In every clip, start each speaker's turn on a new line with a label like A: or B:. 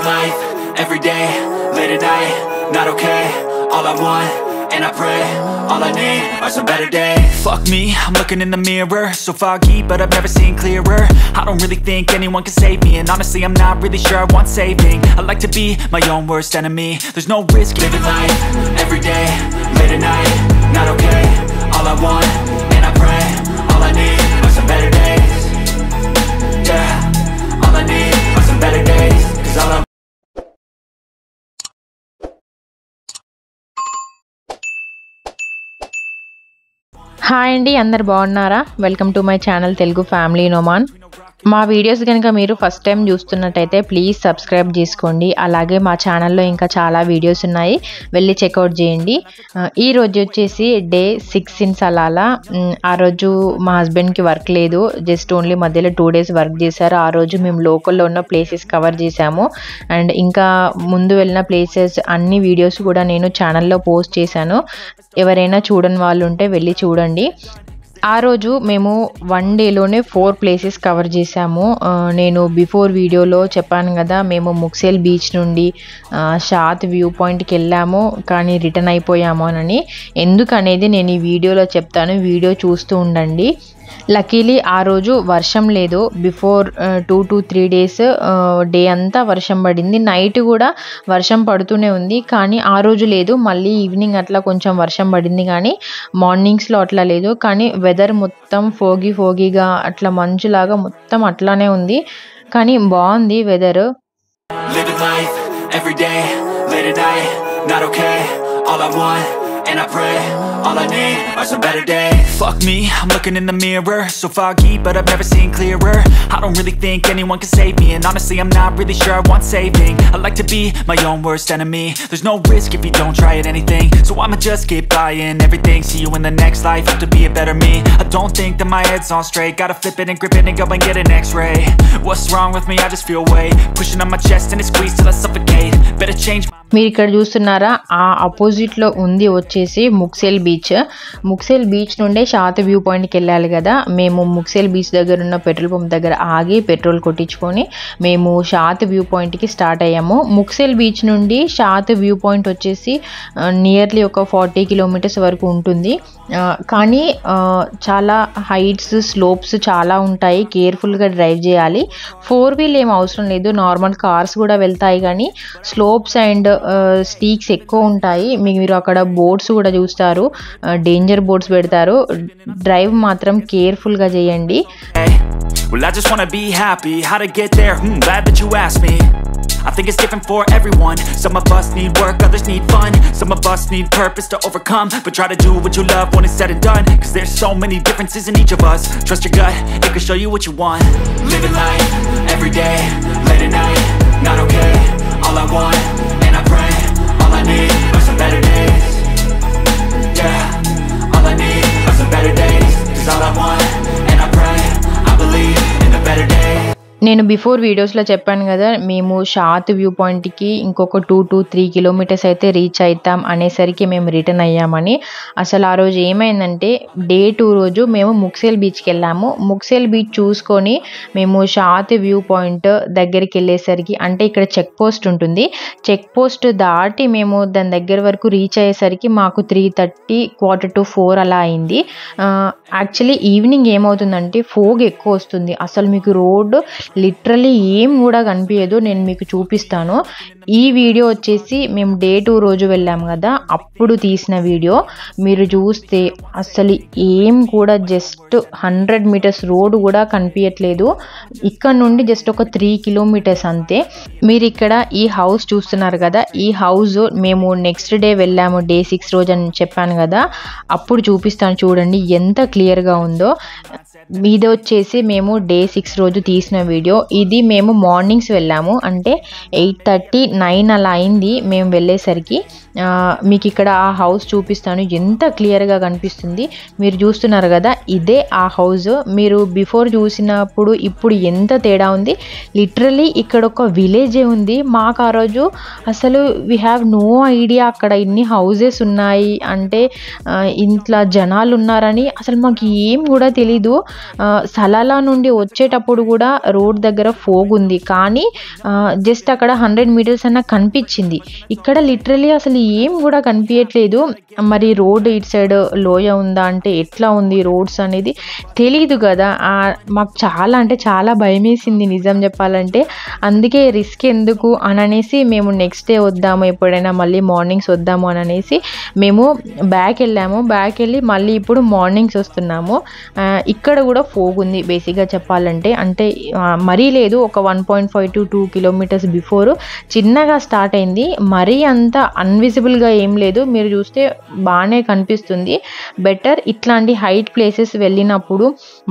A: Living life, every day, late at night, not okay. All I want, and I pray, all I need are some better days. Fuck me, I'm looking in the mirror, so foggy, but I've never seen clearer. I don't really think anyone can save me, and honestly I'm not really sure I want saving. I like to be my own worst enemy, there's no risk. Living life, every day, late at night, not okay. All I want, and I pray, all I need are some better days. Yeah, all I need are some better days, 'cause all I
B: hi అండి, అందరు బాగున్నారా? Welcome to my channel Telugu family Noman. మా videos కనుక మీరు first time చూస్తున్నట్టయితే please subscribe చేసుకోండి. అలాగే మా ఛానల్లో ఇంకా చాలా వీడియోస్ ఉన్నాయి, వెళ్ళి చెక్అవుట్ చేయండి. ఈ రోజు వచ్చేసి డే 6 ఇన్ సలాలా. ఆ రోజు మా హస్బెండ్కి వర్క్ లేదు, జస్ట్ ఓన్లీ మధ్యలో 2 days వర్క్ చేశారు. ఆ రోజు మేము లోకల్లో ఉన్న ప్లేసెస్ కవర్ చేశాము. అండ్ ఇంకా ముందు వెళ్ళిన ప్లేసెస్ అన్ని వీడియోస్ కూడా నేను ఛానల్లో పోస్ట్ చేశాను. ఎవరైనా చూడని వాళ్ళు ఉంటే వెళ్ళి చూడండి. ఆ రోజు మేము 1 dayలోనే 4 places కవర్ చేసాము. నేను బిఫోర్ వీడియోలో చెప్పాను కదా, మేము ముక్సేల్ బీచ్ నుండి షాత్ వ్యూ పాయింట్కి వెళ్ళాము కానీ రిటర్న్ అయిపోయాము అని. ఎందుకనేది నేను ఈ వీడియోలో చెప్తాను, వీడియో చూస్తూ ఉండండి. లక్కీలీ ఆ రోజు వర్షం లేదు. బిఫోర్ 2 to 3 days డే అంతా వర్షం పడింది, నైట్ కూడా వర్షం పడుతూనే ఉంది. కానీ ఆ రోజు లేదు, మళ్ళీ ఈవినింగ్ అట్లా కొంచెం వర్షం పడింది కానీ మార్నింగ్స్లో అట్లా లేదు. కానీ వెదర్ మొత్తం ఫోగీగా అట్లా మంచులాగా మొత్తం అట్లానే ఉంది, కానీ బాగుంది weather.
A: living life, every day, late at night, not okay. All I want, and I pray, all I need are some better days. Fuck me, I'm looking in the mirror, so foggy, but I've never seen clearer. I don't really think anyone can save me, and honestly I'm not really sure I want saving. I like to be my own worst enemy, there's no risk if you don't try at anything. So I'ma just keep buying everything, see you in the next life, have to be a better me. I don't think that my head's on straight, gotta flip it and grip it and go and get an x-ray. What's wrong with me? I just feel weight pushing on my chest and it squeezes till I suffocate. Better change.
B: మీరు ఇక్కడ చూస్తున్నారా, ఆ అపోజిట్లో ఉంది వచ్చేసి ముక్సేల్ beach. ముక్సేల్ beach నుండే షాత్ view పాయింట్కి వెళ్ళాలి కదా. మేము ముక్సేల్ బీచ్ దగ్గర ఉన్న పెట్రోల్ పంప్ దగ్గర ఆగి పెట్రోల్ కొట్టించుకొని మేము షాత్ వ్యూ పాయింట్కి స్టార్ట్ అయ్యాము. ముక్సేల్ బీచ్ నుండి షాత్ వ్యూ పాయింట్ వచ్చేసి నియర్లీ ఒక 40 kilometers వరకు ఉంటుంది. కానీ చాలా హైట్స్ స్లోప్స్ చాలా ఉంటాయి, కేర్ఫుల్గా డ్రైవ్ చేయాలి. 4-wheel ఏం అవసరం లేదు, నార్మల్ కార్స్ కూడా వెళ్తాయి. కానీ స్లోప్స్ అండ్ స్టీక్స్ ఎక్కువ ఉంటాయి. మీరు అక్కడ బోట్స్ కూడా చూస్తారు, డేంజర్ బోట్స్ పెడతారు. డ్రైవ్ మాత్రం కేర్ఫుల్గా చేయండి.
A: Well, I just wanna be happy, how to get there, glad that you asked me. I think it's different for everyone. Some of us need work, others need fun. Some of us need purpose to overcome. But try to do what you love when it's said and done, 'cause there's so many differences in each of us. Trust your gut, it can show you what you want. Living life, every day, late at night, not okay. All I want, and I pray, all I need are some better days. Yeah, all I need are some better days. 'Cause all I want, and I pray, I believe in the better days.
B: నేను before వీడియోస్లో చెప్పాను కదా, మేము షాత్ view పాయింట్కి ఇంకొక 2 to 3 kilometers అయితే reach అవుతాం అనేసరికి మేము రిటర్న్ అయ్యామని. అసలు ఆ రోజు ఏమైందంటే, డే 2 రోజు మేము ముక్సేల్ బీచ్కి వెళ్ళాము. ముక్సేల్ బీచ్ చూసుకొని మేము షాత్ వ్యూ పాయింట్ దగ్గరికి వెళ్ళేసరికి, అంటే ఇక్కడ చెక్ పోస్ట్ ఉంటుంది, చెక్ పోస్ట్ దాటి మేము దాని దగ్గర వరకు రీచ్ అయ్యేసరికి మాకు 3:30 quarter to 4 అలా అయింది. యాక్చువల్లీ ఈవినింగ్ ఏమవుతుందంటే ఫోగ్ ఎక్కువ వస్తుంది, అసలు మీకు రోడ్ లిటరలీ ఏం కూడా కనిపించదు. నేను మీకు చూపిస్తాను. ఈ వీడియో వచ్చేసి మేము డే 2 రోజు వెళ్ళాము కదా, అప్పుడు తీసిన వీడియో. మీరు చూస్తే అసలు ఏం కూడా జస్ట్ 100 meters రోడ్ కూడా కనిపించట్లేదు. ఇక్కడ నుండి జస్ట్ ఒక 3 kilometers అంతే. మీరు ఇక్కడ ఈ హౌస్ చూస్తున్నారు కదా, ఈ హౌస్ మేము నెక్స్ట్ డే వెళ్ళాము, డే 6 రోజు అని చెప్పాను కదా, అప్పుడు చూపిస్తాను చూడండి ఎంత క్లియర్గా ఉందో. ఇది వచ్చేసి మేము డే 6 రోజు తీసిన వీడియో. ఇది మేము మార్నింగ్స్ వెళ్ళాము, అంటే 8:30, 9 అలా అయింది మేము వెళ్ళేసరికి. మీకు ఇక్కడ ఆ హౌస్ చూపిస్తాను, ఎంత క్లియర్గా కనిపిస్తుంది. మీరు చూస్తున్నారు కదా, ఇదే ఆ హౌస్. మీరు బిఫోర్ చూసినప్పుడు ఇప్పుడు ఎంత తేడా ఉంది. లిటరలీ ఇక్కడ ఒక విలేజే ఉంది. మాకు ఆ రోజు అసలు వీ హ్యావ్ నో ఐడియా అక్కడ ఇన్ని హౌజెస్ ఉన్నాయి, అంటే ఇంట్లో జనాలు ఉన్నారని అసలు మాకు ఏం కూడా తెలీదు. సలాలా నుండి వచ్చేటప్పుడు కూడా రోడ్ దగ్గర ఫోగ్ ఉంది, కానీ జస్ట్ అక్కడ 100 మీటర్స్ అన్న కనిపించింది. ఇక్కడ లిటరలీ అసలు ఏం కూడా కనిపించట్లేదు. మరి రోడ్ ఇటు సైడ్ లోయ ఉందా అంటే ఎట్లా ఉంది రోడ్స్ అనేది తెలీదు కదా. మాకు చాలా అంటే చాలా భయం వేసింది నిజం చెప్పాలంటే. అందుకే రిస్క్ ఎందుకు అనేసి మేము నెక్స్ట్ డే వద్దాము, ఎప్పుడైనా మళ్ళీ మార్నింగ్స్ వద్దాము అనేసి మేము బ్యాక్ వెళ్ళి మళ్ళీ ఇప్పుడు మార్నింగ్స్ వస్తున్నాము. ఇక్కడ కూడా ఫోగ్ ఉంది బేసిక్గా చెప్పాలంటే. అంటే మరీ లేదు, ఒక 1.5 to 2 కిలోమీటర్స్ బిఫోర్ చిన్నగా స్టార్ట్ అయింది. మరీ అంత అన్విజిబుల్గా ఏం లేదు, మీరు చూస్తే బాగానే కనిపిస్తుంది. బెటర్ ఇట్లాంటి హైట్ ప్లేసెస్ వెళ్ళినప్పుడు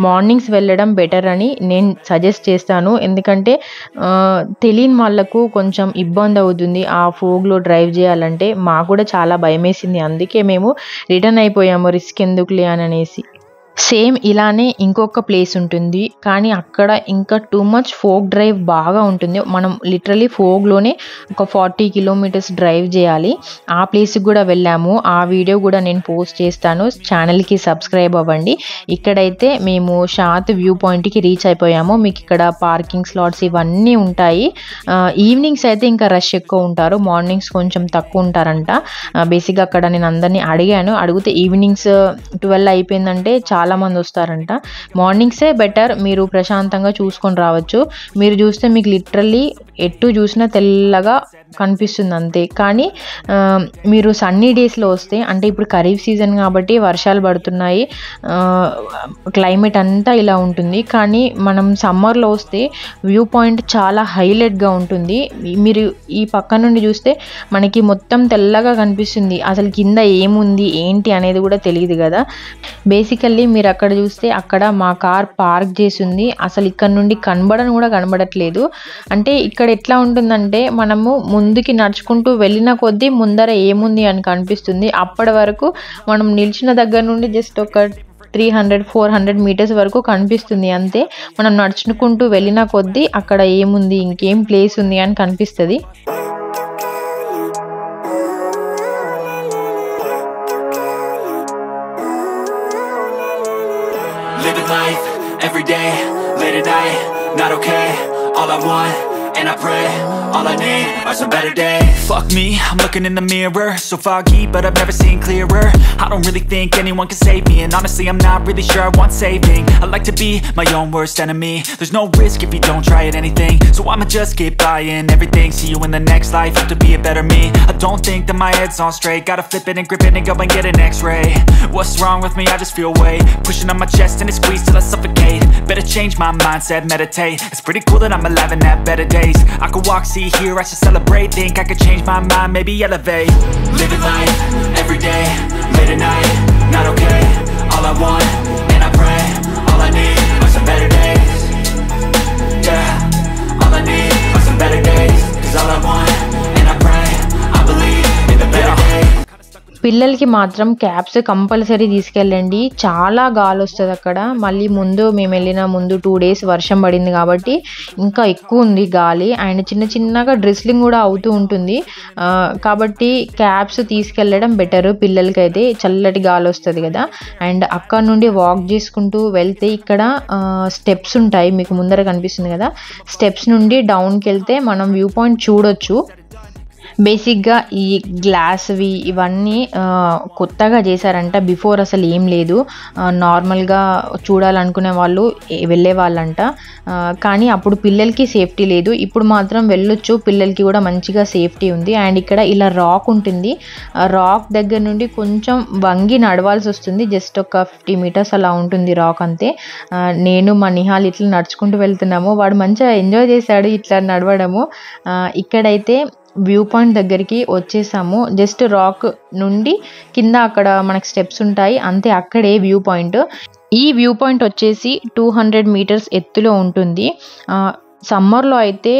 B: మార్నింగ్స్ వెళ్ళడం బెటర్ అని నేను సజెస్ట్ చేస్తాను. ఎందుకంటే తెలియని వాళ్ళకు కొంచెం ఇబ్బంది అవుతుంది ఆ ఫోగ్లో డ్రైవ్ చేయాలంటే. మాకు కూడా చాలా భయం వేసింది, అందుకే మేము రిటర్న్ అయిపోయాము రిస్క్ ఎందుకులే అనేసి. సేమ్ ఇలానే ఇంకొక ప్లేస్ ఉంటుంది, కానీ అక్కడ ఇంకా టూ మచ్ ఫోక్ డ్రైవ్ బాగా ఉంటుంది. మనం లిటరలీ ఫోగ్లోనే ఒక 40 కిలోమీటర్స్ డ్రైవ్ చేయాలి. ఆ ప్లేస్కి కూడా వెళ్ళాము, ఆ వీడియో కూడా నేను పోస్ట్ చేస్తాను, ఛానల్కి సబ్స్క్రైబ్ అవ్వండి. ఇక్కడైతే మేము షాత్ వ్యూ పాయింట్కి రీచ్ అయిపోయాము. మీకు ఇక్కడ పార్కింగ్ స్లాట్స్ ఇవన్నీ ఉంటాయి. ఈవినింగ్స్ అయితే ఇంకా రష్ ఎక్కువ ఉంటారు, మార్నింగ్స్ కొంచెం తక్కువ ఉంటారంట. బేసిక్గా అక్కడ నేను అందరినీ అడిగితే ఈవినింగ్స్ 12 అయిపోయిందంటే చాలా మంది వస్తారంట. మార్నింగ్సే బెటర్, మీరు ప్రశాంతంగా చూసుకొని రావచ్చు. మీరు చూస్తే మీకు లిటరల్లీ ఎటు చూసినా తెల్లగా కనిపిస్తుంది అంతే. కానీ మీరు సన్నీ డేస్లో వస్తే, అంటే ఇప్పుడు ఖరీఫ్ సీజన్ కాబట్టి వర్షాలు పడుతున్నాయి, క్లైమేట్ అంతా ఇలా ఉంటుంది. కానీ మనం సమ్మర్లో వస్తే వ్యూ పాయింట్ చాలా హైలైట్గా ఉంటుంది. మీరు ఈ పక్క నుండి చూస్తే మనకి మొత్తం తెల్లగా కనిపిస్తుంది, అసలు కింద ఏముంది ఏంటి అనేది కూడా తెలియదు కదా. బేసికల్లీ మీరు అక్కడ చూస్తే అక్కడ మా కార్ పార్క్ చేసి ఉంది, అసలు ఇక్కడ నుండి కనబడట్లేదు. అంటే ఇక్కడ ఎట్లా ఉంటుందంటే మనము ముందుకి నడుచుకుంటూ వెళ్ళిన కొద్దీ ముందర ఏముంది అని కనిపిస్తుంది. అప్పటి వరకు మనం నిలిచిన దగ్గర నుండి జస్ట్ ఒక 300-400 మీటర్స్ వరకు కనిపిస్తుంది అంతే. మనం నడుచుకుంటూ వెళ్ళిన కొద్దీ అక్కడ ఏముంది, ఇంకేం ప్లేస్ ఉంది అని కనిపిస్తుంది.
A: Living life, every day, late at night, not okay. All I want, and I pray, all I need are some better days. Fuck me, I'm looking in the mirror, so foggy, but I've never seen clearer. I don't really think anyone can save me, and honestly I'm not really sure I want saving. I like to be my own worst enemy. There's no risk if you don't try at anything, so I'ma just keep buying everything. See you in the next life, have to be a better me. I don't think that my head's on straight, gotta flip it and grip it and go and get an x-ray. What's wrong with me? I just feel weight pushing on my chest and it squeezes till I suffocate. Better change my mindset, meditate. It's pretty cool that I'm alive and have better days. I could walk, see, hear, I should celebrate. Think I could change my mind, maybe elevate. Living life, every day, late at night, not okay. All I want, and I pray, all I need are some better days. Yeah, all I need are some better days. Cause all I want, and I pray, I believe in the better days.
B: పిల్లలకి మాత్రం caps compulsory తీసుకెళ్ళండి, చాలా గాలి వస్తుంది అక్కడ. మళ్ళీ మేము వెళ్ళిన ముందు 2 days వర్షం పడింది కాబట్టి ఇంకా ఎక్కువ ఉంది గాలి, అండ్ చిన్నగా డ్రిస్లింగ్ కూడా అవుతూ ఉంటుంది. కాబట్టి క్యాప్స్ తీసుకెళ్ళడం బెటర్ పిల్లలకైతే, చల్లటి గాలి వస్తుంది కదా. అండ్ అక్కడ నుండి వాక్ చేసుకుంటూ వెళ్తే ఇక్కడ స్టెప్స్ ఉంటాయి, మీకు ముందర కనిపిస్తుంది కదా, స్టెప్స్ నుండి డౌన్కి వెళ్తే మనం వ్యూ పాయింట్ చూడొచ్చు. బేసిక్గా ఈ గ్లాస్వి ఇవన్నీ కొత్తగా చేశారంట, బిఫోర్ అసలు ఏం లేదు. నార్మల్గా చూడాలనుకునే వాళ్ళు వెళ్ళే వాళ్ళంట, కానీ అప్పుడు పిల్లలకి సేఫ్టీ లేదు. ఇప్పుడు మాత్రం వెళ్ళొచ్చు, పిల్లలకి కూడా మంచిగా సేఫ్టీ ఉంది. అండ్ ఇక్కడ ఇలా రాక్ ఉంటుంది, రాక్ దగ్గర నుండి కొంచెం వంగి నడవాల్సి వస్తుంది, జస్ట్ ఒక 50 meters అలా ఉంటుంది రాక్ అంతే. నేను మా నిహాల్ ఇట్లా నడుచుకుంటూ వెళ్తున్నాము, వాడు మంచిగా ఎంజాయ్ చేశాడు ఇట్లా నడవడము. ఇక్కడైతే వ్యూ పాయింట్ దగ్గరికి వచ్చేసాము, జస్ట్ రాక్ నుండి కింద అక్కడ మనకి స్టెప్స్ ఉంటాయి అంతే, అక్కడే వ్యూ పాయింట్. ఈ వ్యూ పాయింట్ వచ్చేసి 200 meters ఎత్తులో ఉంటుంది. సమ్మర్లో అయితే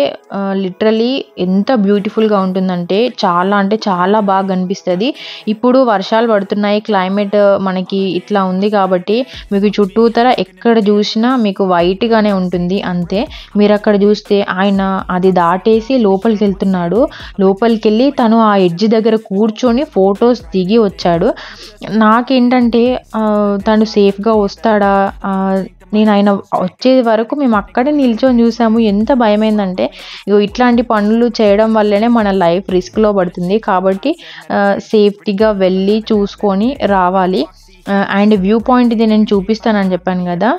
B: లిటరలీ ఎంత బ్యూటిఫుల్గా ఉంటుందంటే చాలా బాగా కనిపిస్తుంది. ఇప్పుడు వర్షాలు పడుతున్నాయి, క్లైమేట్ మనకి ఇట్లా ఉంది కాబట్టి మీకు చుట్టూతర ఎక్కడ చూసినా మీకు వైట్గానే ఉంటుంది అంతే. మీరు అక్కడ చూస్తే ఆయన అది దాటేసి లోపలికి వెళ్తున్నాడు, లోపలికి వెళ్ళి తను ఆ ఎడ్జ్ దగ్గర కూర్చొని ఫొటోస్ దిగి వచ్చాడు. నాకేంటంటే తను సేఫ్గా వస్తాడా నేను ఆయన వచ్చే వరకు మేము అక్కడే నిల్చొని చూసాము. ఎంత భయమైందంటే ఇట్లాంటి పనులు చేయడం వల్లనే మన లైఫ్ రిస్క్లో పడుతుంది. కాబట్టి సేఫ్టీగా వెళ్ళి చూసుకొని రావాలి. అండ్ వ్యూ పాయింట్ ఇది నేను చూపిస్తానని చెప్పాను కదా,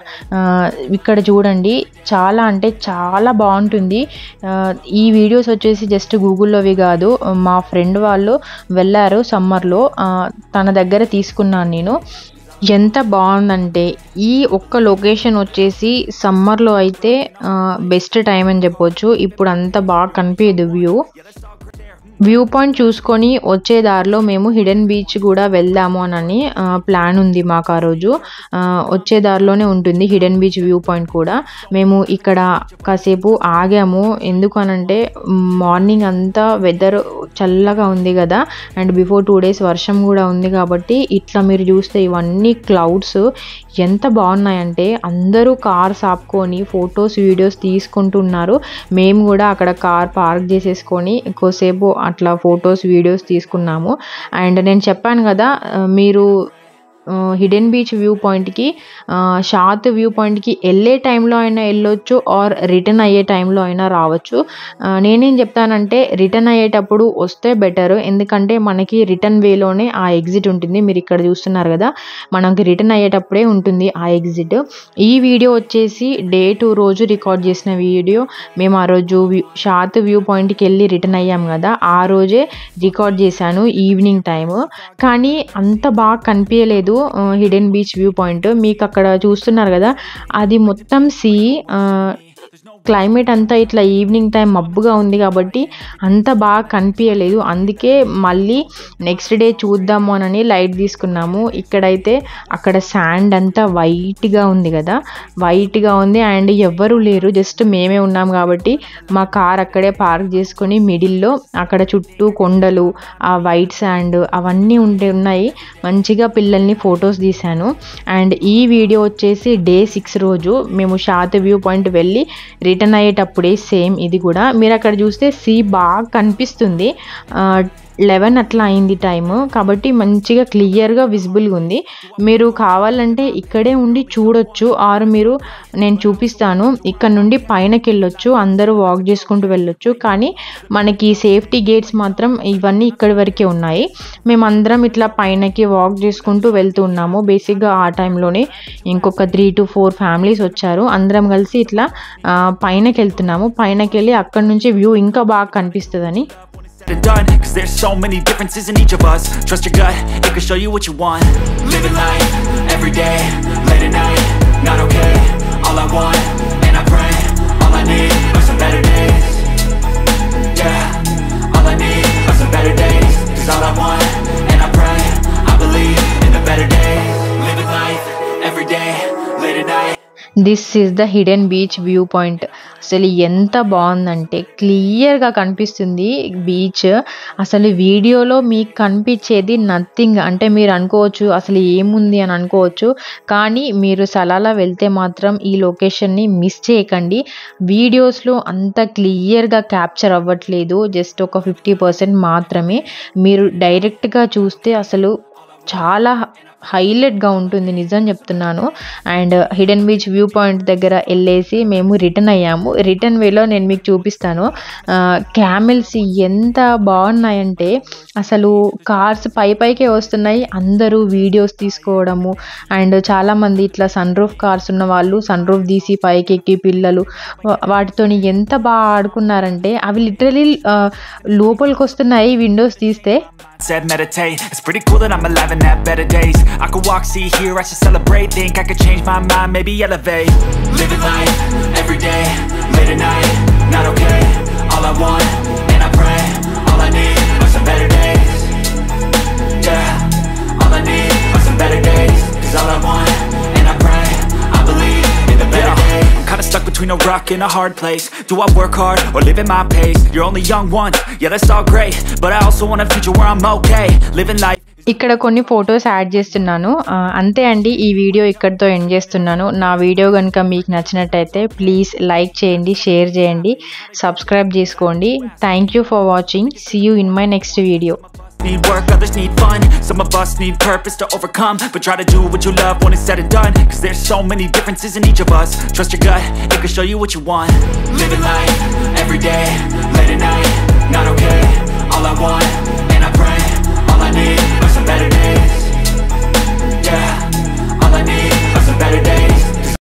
B: ఇక్కడ చూడండి చాలా అంటే చాలా బాగుంటుంది. ఈ వీడియోస్ వచ్చేసి జస్ట్ గూగుల్లోవి కాదు, మా ఫ్రెండ్ వాళ్ళు వెళ్ళారు సమ్మర్లో, తన దగ్గర తీసుకున్నాను నేను. ఎంత బాగుందంటే ఈ ఒక్క లొకేషన్ వచ్చేసి సమ్మర్లో అయితే బెస్ట్ టైం అని చెప్పొచ్చు. ఇప్పుడు అంత బాగా కనిపించదు వ్యూ పాయింట్ చూసుకొని వచ్చే దారిలో మేము హిడెన్ బీచ్ కూడా వెళ్దాము అని ప్లాన్ ఉంది మాకు. ఆ రోజు వచ్చే దారిలోనే ఉంటుంది హిడెన్ బీచ్ వ్యూ పాయింట్ కూడా. మేము ఇక్కడ కాసేపు ఆగాము, ఎందుకు అనంటే మార్నింగ్ అంతా వెదర్ చల్లగా ఉంది కదా, అండ్ బిఫోర్ 2 days వర్షం కూడా ఉంది. కాబట్టి ఇట్లా మీరు చూస్తే ఇవన్నీ క్లౌడ్స్ ఎంత బాగున్నాయంటే అందరూ కార్స్ ఆపుకొని ఫొటోస్ వీడియోస్ తీసుకుంటున్నారు. మేము కూడా అక్కడ కార్ పార్క్ చేసేసుకొని ఎక్కువసేపు అట్లా ఫొటోస్ వీడియోస్ తీసుకున్నాము. అండ్ నేను చెప్పాను కదా, మీరు హిడెన్ బీచ్ వ్యూ పాయింట్కి షాత్ వ్యూ పాయింట్కి వెళ్ళే టైంలో అయినా వెళ్ళొచ్చు, ఆర్ రిటర్న్ అయ్యే టైంలో అయినా రావచ్చు. నేనేం చెప్తానంటే రిటర్న్ అయ్యేటప్పుడు వస్తే బెటర్, ఎందుకంటే మనకి రిటర్న్ వేలోనే ఆ ఎగ్జిట్ ఉంటుంది. మీరు ఇక్కడ చూస్తున్నారు కదా, మనకి రిటర్న్ అయ్యేటప్పుడే ఉంటుంది ఆ ఎగ్జిట్. ఈ వీడియో వచ్చేసి Day 2 రోజు రికార్డ్ చేసిన వీడియో. మేము ఆ రోజు షాత్ వ్యూ పాయింట్కి వెళ్ళి రిటర్న్ అయ్యాం కదా, ఆ రోజే రికార్డ్ చేశాను ఈవినింగ్ టైము. కానీ అంత బాగా కనిపించలేదు హిడెన్ బీచ్ వ్యూ పాయింట్. మీకు అక్కడ చూస్తున్నారు కదా, అది మొత్తం క్లైమేట్ అంతా ఇట్లా ఈవినింగ్ టైం మబ్బుగా ఉంది కాబట్టి అంత బాగా కనిపించలేదు. అందుకే మళ్ళీ నెక్స్ట్ డే చూద్దాము అని లైట్ తీసుకున్నాము. ఇక్కడైతే అక్కడ శాండ్ అంతా వైట్గా ఉంది కదా, వైట్గా ఉంది అండ్ ఎవ్వరూ లేరు, జస్ట్ మేమే ఉన్నాం. కాబట్టి మా కార్ అక్కడే పార్క్ చేసుకొని మిడిల్లో అక్కడ చుట్టూ కొండలు, ఆ వైట్ శాండ్ అవన్నీ ఉన్నాయి. మంచిగా పిల్లల్ని ఫొటోస్ తీశాను. అండ్ ఈ వీడియో వచ్చేసి Day 6 రోజు మేము షాత్ వ్యూ పాయింట్ వెళ్ళి రిటర్న్ అయ్యేటప్పుడే సేమ్ ఇది కూడా. మీరు అక్కడ చూస్తే సీ బాగా కనిపిస్తుంది. 11 అట్లా అయింది టైము, కాబట్టి మంచిగా క్లియర్గా విజిబుల్గా ఉంది. మీరు కావాలంటే ఇక్కడే ఉండి చూడొచ్చు, ఆర్ మీరు నేను చూపిస్తాను ఇక్కడ నుండి పైనకి వెళ్ళొచ్చు, అందరూ వాక్ చేసుకుంటూ వెళ్ళొచ్చు. కానీ మనకి సేఫ్టీ గేట్స్ మాత్రం ఇవన్నీ ఇక్కడి వరకే ఉన్నాయి. మేమందరం ఇట్లా పైనకి వాక్ చేసుకుంటూ వెళ్తూ ఉన్నాము. బేసిక్గా ఆ టైంలోనే ఇంకొక 3 to 4 ఫ్యామిలీస్ వచ్చారు. అందరం కలిసి ఇట్లా పైనకి వెళ్తున్నాము. పైనకి వెళ్ళి అక్కడ నుంచి వ్యూ ఇంకా బాగా కనిపిస్తుందని.
A: Done, cause there's so many differences in each of us. Trust your gut, it can show you what you want. Living life, every day, late at night, not okay. All I want, and I pray, all I need are some better days. Yeah, all I need are some better days. Cause all I want, and I pray, I believe in the better days. Living life, every day, late at night.
B: This is the hidden beach view point. అసలు ఎంత బాగుందంటే క్లియర్గా కనిపిస్తుంది beach. అసలు వీడియోలో మీకు కనిపించేది nothing. అంటే మీరు అనుకోవచ్చు అసలు ఏముంది అని అనుకోవచ్చు, కానీ మీరు సలాలా వెళ్తే మాత్రం ఈ లొకేషన్ని మిస్ చేయకండి. వీడియోస్లో అంత క్లియర్గా క్యాప్చర్ అవ్వట్లేదు, జస్ట్ ఒక 50% మాత్రమే. మీరు డైరెక్ట్గా చూస్తే అసలు చాలా హైలైట్గా ఉంటుంది, నిజం చెప్తున్నాను. And hidden beach view point దగ్గర వెళ్ళేసి మేము రిటర్న్ అయ్యాము. రిటర్న్ వేలో నేను మీకు చూపిస్తాను. క్యామెల్స్ ఎంత బాగున్నాయంటే అసలు కార్స్ పైకే వస్తున్నాయి, అందరూ వీడియోస్ తీసుకోవడము. అండ్ చాలామంది ఇట్లా సన్ రూఫ్ కార్స్ ఉన్న వాళ్ళు సన్ రూఫ్ తీసి పైకి ఎక్కి పిల్లలు వాటితో ఎంత బాగా ఆడుకున్నారంటే అవి లిటరలీ లోపలికి వస్తున్నాయి విండోస్ తీస్తే.
A: Said meditate, it's pretty cool that I'm alive and have better days. I could walk, see, hear, I should celebrate. Think I could change my mind, maybe elevate. Living life, every day, late at night, not okay. All I want, and I pray, all I need are some better days. Yeah, all I need are some better days. Cause all I want, and I pray, I believe in the better days. I'm kinda stuck between a rock and a hard place. Do I work hard or live at my pace? You're only young once, yeah that's all great, but I also want a future where I'm okay. Living life.
B: ఇక్కడ కొన్ని photos add చేస్తున్నాను. అంతే అండి, ఈ video ఇక్కడితో end చేస్తున్నాను. నా video కనుక మీకు నచ్చినట్టయితే ప్లీజ్ లైక్ చేయండి, షేర్ చేయండి, సబ్స్క్రైబ్ చేసుకోండి. Thank you for watching. See you in my next video.
A: need work, others need fun. Some of us need purpose to overcome, but try to do what you love when it's said and done, cause there's so many differences in each of us. Trust your gut, it can show you what you want. Living life, every day, late at night